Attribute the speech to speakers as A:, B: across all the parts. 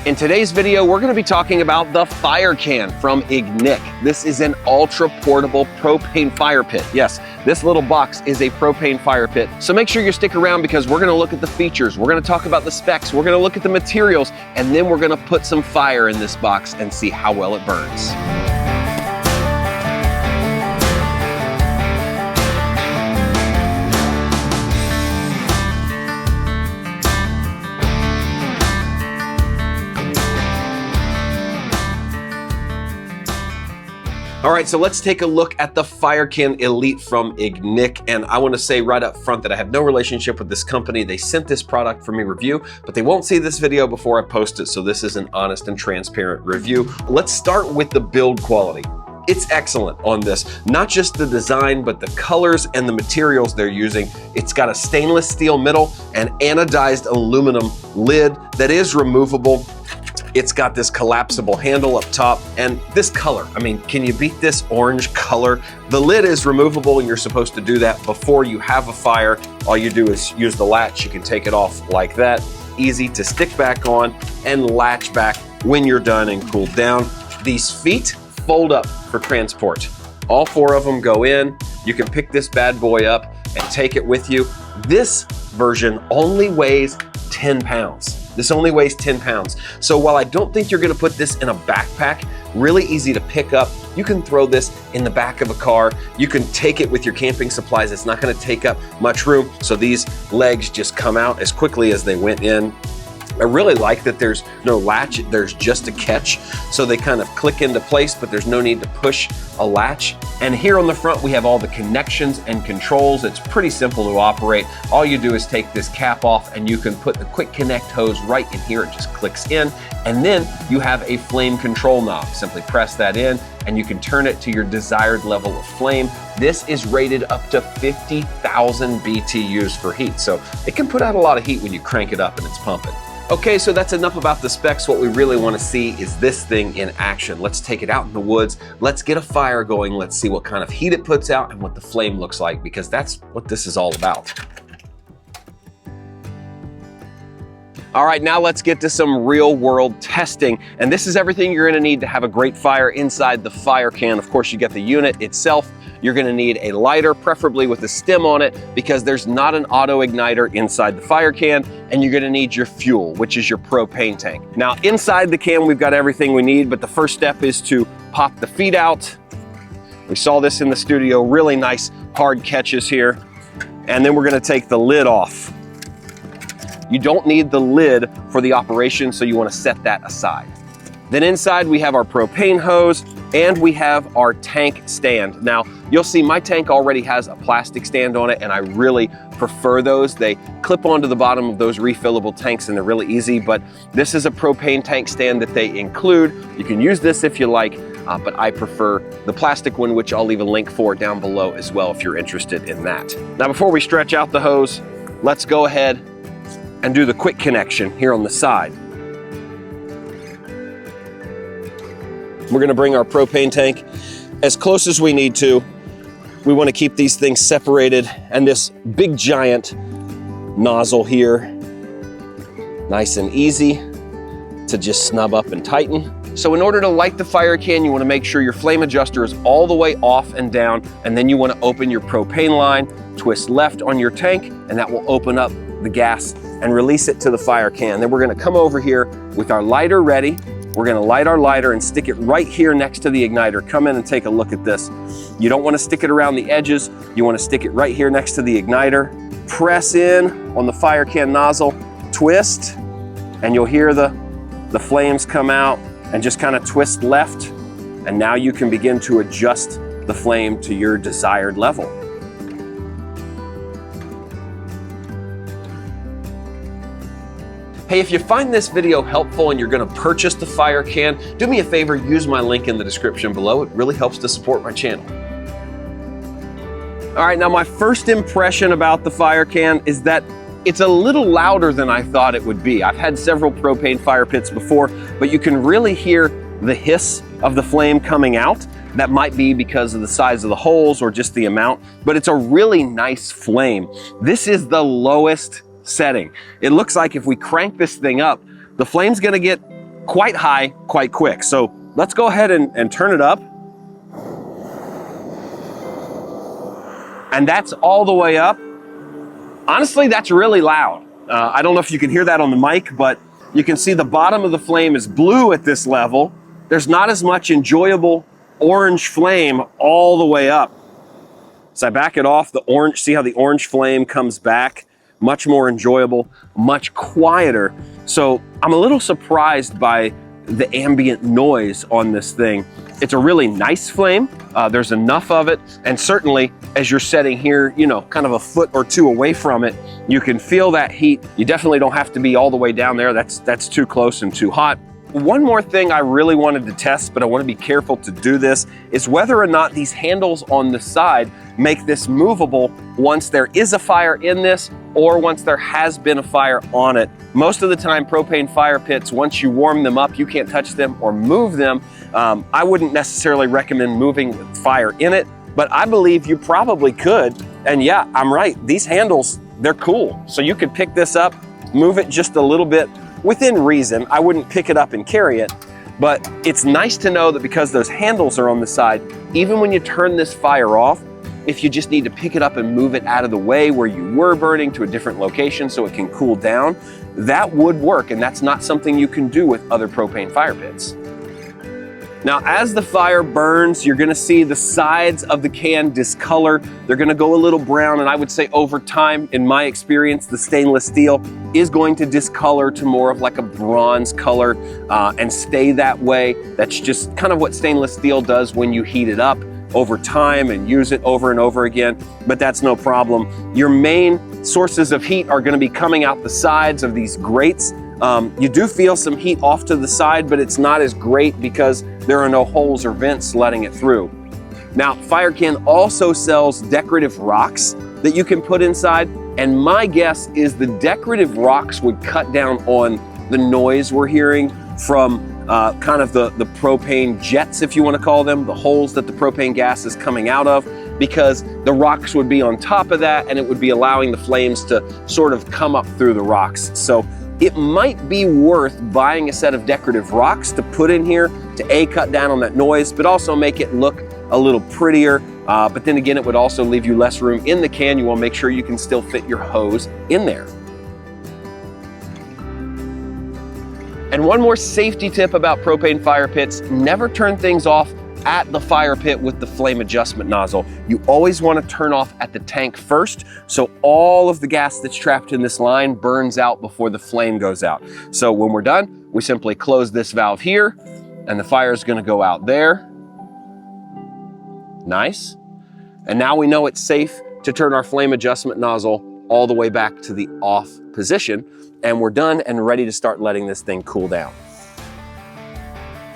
A: In today's video, we're gonna be talking about the FireCan from Ignik. This is an ultra portable propane fire pit. Yes, this little box is a propane fire pit. So make sure you stick around because we're gonna look at the features, we're gonna talk about the specs, we're gonna look at the materials, and then we're gonna put some fire in this box and see how well it burns. All right, so let's take a look at the FireCan Elite from Ignik. And I wanna say right up front that I have no relationship with this company. They sent this product for me review, but they won't see this video before I post it, so this is an honest and transparent review. Let's start with the build quality. It's excellent on this. Not just the design, but the colors and the materials they're using. It's got a stainless steel middle and anodized aluminum lid that is removable. It's got this collapsible handle up top, and this color, I mean, can you beat this orange color? The lid is removable, and you're supposed to do that before you have a fire. All you do is use the latch. You can take it off like that. Easy to stick back on and latch back when you're done and cooled down. These feet fold up for transport. All four of them go in. You can pick this bad boy up and take it with you. This version only weighs 10 pounds. This only weighs 10 pounds. So while I don't think you're gonna put this in a backpack, really easy to pick up, you can throw this in the back of a car. You can take it with your camping supplies. It's not gonna take up much room. So these legs just come out as quickly as they went in. I really like that there's no latch, there's just a catch. So they kind of click into place, but there's no need to push a latch. And here on the front, we have all the connections and controls. It's pretty simple to operate. All you do is take this cap off and you can put the quick connect hose right in here. It just clicks in. And then you have a flame control knob. Simply press that in and you can turn it to your desired level of flame. This is rated up to 50,000 BTUs for heat. So it can put out a lot of heat when you crank it up and it's pumping. Okay, so that's enough about the specs. What we really want to see is this thing in action. Let's take it out in the woods. Let's get a fire going. Let's see what kind of heat it puts out and what the flame looks like, because that's what this is all about. All right, now let's get to some real world testing. And this is everything you're gonna need to have a great fire inside the FireCan. Of course, you get the unit itself. You're gonna need a lighter, preferably with a stem on it, because there's not an auto igniter inside the FireCan, and you're gonna need your fuel, which is your propane tank. Now, inside the can, we've got everything we need, but the first step is to pop the feet out. We saw this in the studio, really nice hard catches here. And then we're gonna take the lid off. You don't need the lid for the operation, so you wanna set that aside. Then inside we have our propane hose and we have our tank stand. Now, you'll see my tank already has a plastic stand on it, and I really prefer those. They clip onto the bottom of those refillable tanks and they're really easy, but this is a propane tank stand that they include. You can use this if you like, but I prefer the plastic one, which I'll leave a link for down below as well if you're interested in that. Now, before we stretch out the hose, let's go ahead and do the quick connection here on the side. We're gonna bring our propane tank as close as we need to. We wanna keep these things separated, and this big giant nozzle here, nice and easy to just snub up and tighten. So in order to light the FireCan, you wanna make sure your flame adjuster is all the way off and down, and then you wanna open your propane line, twist left on your tank, and that will open up the gas and release it to the FireCan. Then we're gonna come over here with our lighter ready. We're gonna light our lighter and stick it right here next to the igniter. Come in and take a look at this. You don't wanna stick it around the edges. You wanna stick it right here next to the igniter. Press in on the FireCan nozzle, twist, and you'll hear the flames come out, and just kind of twist left. And now you can begin to adjust the flame to your desired level. Hey, if you find this video helpful and you're gonna purchase the FireCan, do me a favor, use my link in the description below. It really helps to support my channel. All right, now my first impression about the FireCan is that it's a little louder than I thought it would be. I've had several propane fire pits before, but you can really hear the hiss of the flame coming out. That might be because of the size of the holes or just the amount, but it's a really nice flame. This is the lowest setting. It looks like if we crank this thing up, the flame's gonna get quite high, quite quick. So let's go ahead and turn it up. And that's all the way up. Honestly, that's really loud. I don't know if you can hear that on the mic, but you can see the bottom of the flame is blue at this level. There's not as much enjoyable orange flame all the way up. So I back it off, the orange, see how the orange flame comes back? Much more enjoyable, much quieter. So I'm a little surprised by the ambient noise on this thing. It's a really nice flame. There's enough of it. And certainly as you're sitting here, you know, kind of a foot or two away from it, you can feel that heat. You definitely don't have to be all the way down there. That's too close and too hot. One more thing I really wanted to test, but I want to be careful to do this, is whether or not these handles on the side make this movable once there is a fire in this or once there has been a fire on it. Most of the time, propane fire pits, once you warm them up, you can't touch them or move them. I wouldn't necessarily recommend moving with fire in it, but I believe you probably could. And yeah, I'm right. These handles, they're cool. So you could pick this up, move it just a little bit within reason. I wouldn't pick it up and carry it, but it's nice to know that because those handles are on the side, even when you turn this fire off, if you just need to pick it up and move it out of the way where you were burning to a different location so it can cool down, that would work, and that's not something you can do with other propane fire pits. Now, as the fire burns, you're gonna see the sides of the can discolor. They're gonna go a little brown, and I would say over time, in my experience, the stainless steel is going to discolor to more of like a bronze color and stay that way. That's just kind of what stainless steel does when you heat it up over time and use it over and over again, but that's no problem. Your main sources of heat are gonna be coming out the sides of these grates. You do feel some heat off to the side, but it's not as great because there are no holes or vents letting it through. Now, FireCan also sells decorative rocks that you can put inside, and my guess is the decorative rocks would cut down on the noise we're hearing from kind of the propane jets, if you want to call them, the holes that the propane gas is coming out of, because the rocks would be on top of that and it would be allowing the flames to sort of come up through the rocks. So it might be worth buying a set of decorative rocks to put in here to A, cut down on that noise, but also make it look a little prettier. But then again, it would also leave you less room in the can. You want to make sure you can still fit your hose in there. And one more safety tip about propane fire pits: never turn things off at the fire pit with the flame adjustment nozzle. You always want to turn off at the tank first, so all of the gas that's trapped in this line burns out before the flame goes out. So when we're done, we simply close this valve here, and the fire is going to go out there. Nice. And now we know it's safe to turn our flame adjustment nozzle all the way back to the off position, and we're done and ready to start letting this thing cool down.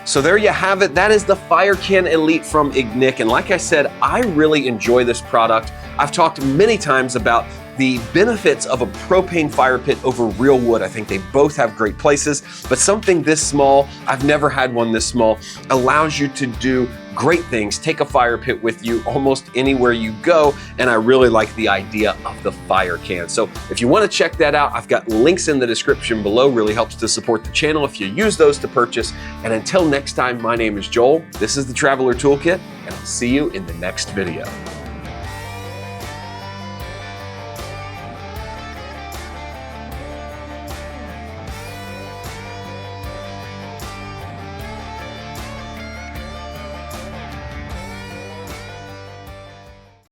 A: So there you have it. That is the FireCan Elite from Ignik. And like I said, I really enjoy this product. I've talked many times about the benefits of a propane fire pit over real wood. I think they both have great places, but something this small, I've never had one this small, allows you to do great things. Take a fire pit with you almost anywhere you go, and I really like the idea of the FireCan. So if you want to check that out, I've got links in the description below. Really helps to support the channel if you use those to purchase. And until next time, my name is Joel. This is the Traveler Toolkit, and I'll see you in the next video.